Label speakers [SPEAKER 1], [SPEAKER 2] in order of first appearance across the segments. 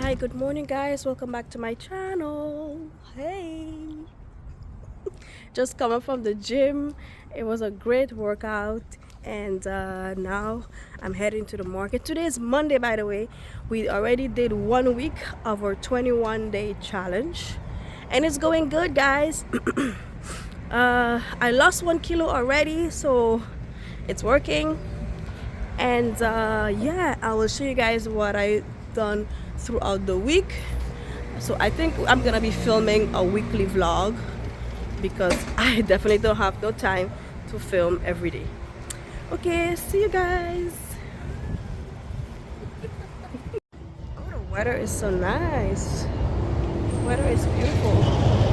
[SPEAKER 1] Hi, good morning, guys. Welcome back to my channel. Hey, just coming from the gym. It was a great workout, and now I'm heading to the market. Today is Monday, by the way. We already did 1 week of our 21-day challenge, and it's going good, guys. I lost 1 kilo already, so it's working. And yeah, I will show you guys what I done throughout the week. So I think I'm gonna be filming a weekly vlog because I definitely don't have no time to film every day. Okay, see you guys. Oh, the weather is so nice. The weather is beautiful.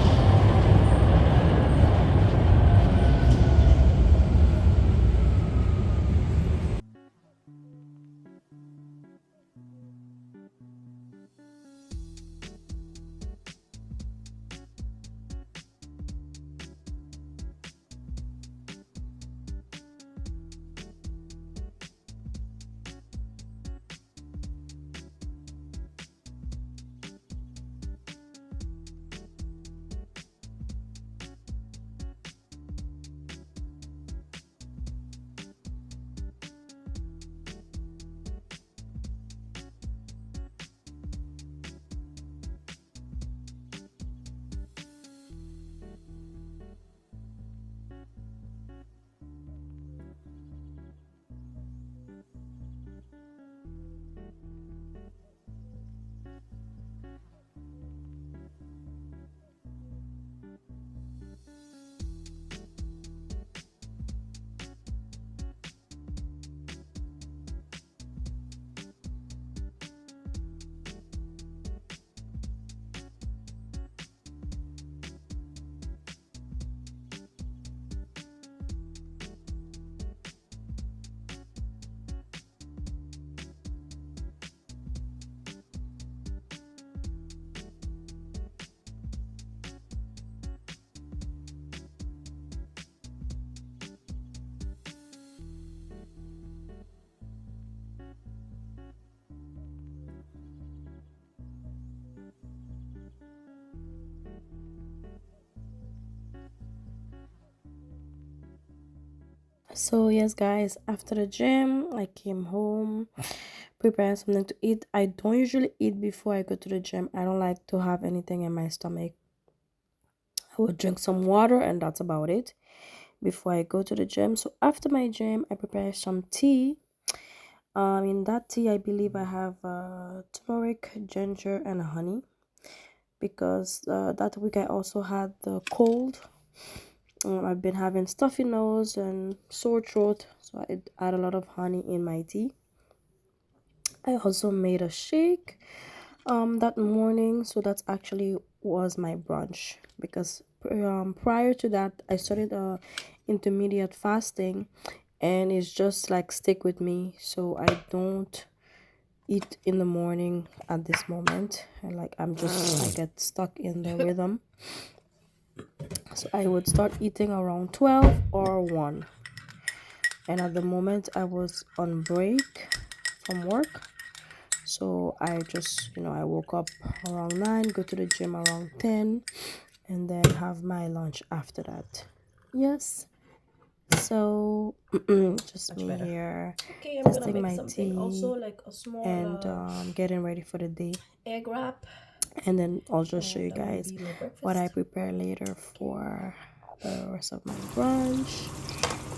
[SPEAKER 1] So yes, guys, after the gym, I came home, preparing something to eat. I don't usually eat before I go to the gym. I don't like to have anything in my stomach. I will drink some water and that's about it before I go to the gym. So after my gym, I prepare some tea. In that tea, I believe I have turmeric, ginger, and honey because that week I also had the cold. I've been having stuffy nose and sore throat, so I add a lot of honey in my tea. I also made a shake that morning, so that's actually was my brunch because prior to that I started intermediate fasting, and it's just like stick with me, so I don't eat in the morning at this moment. And like I get stuck in the rhythm, so I would start eating around 12 or 1. And at the moment I was on break from work, so I just I woke up around 9, go to the gym around 10, and then have my lunch after that. Yes, so just
[SPEAKER 2] Much
[SPEAKER 1] me
[SPEAKER 2] better.
[SPEAKER 1] here
[SPEAKER 2] Okay, I'm gonna
[SPEAKER 1] testing
[SPEAKER 2] make
[SPEAKER 1] my
[SPEAKER 2] something also
[SPEAKER 1] tea
[SPEAKER 2] like a small
[SPEAKER 1] and getting ready for the day.
[SPEAKER 2] egg wrap,
[SPEAKER 1] And then I'll just show
[SPEAKER 2] and
[SPEAKER 1] you
[SPEAKER 2] that will
[SPEAKER 1] guys
[SPEAKER 2] be my
[SPEAKER 1] what I
[SPEAKER 2] breakfast.
[SPEAKER 1] prepare later
[SPEAKER 2] Okay.
[SPEAKER 1] for the rest of my brunch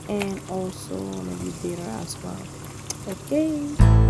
[SPEAKER 1] and also maybe dinner as well. Okay.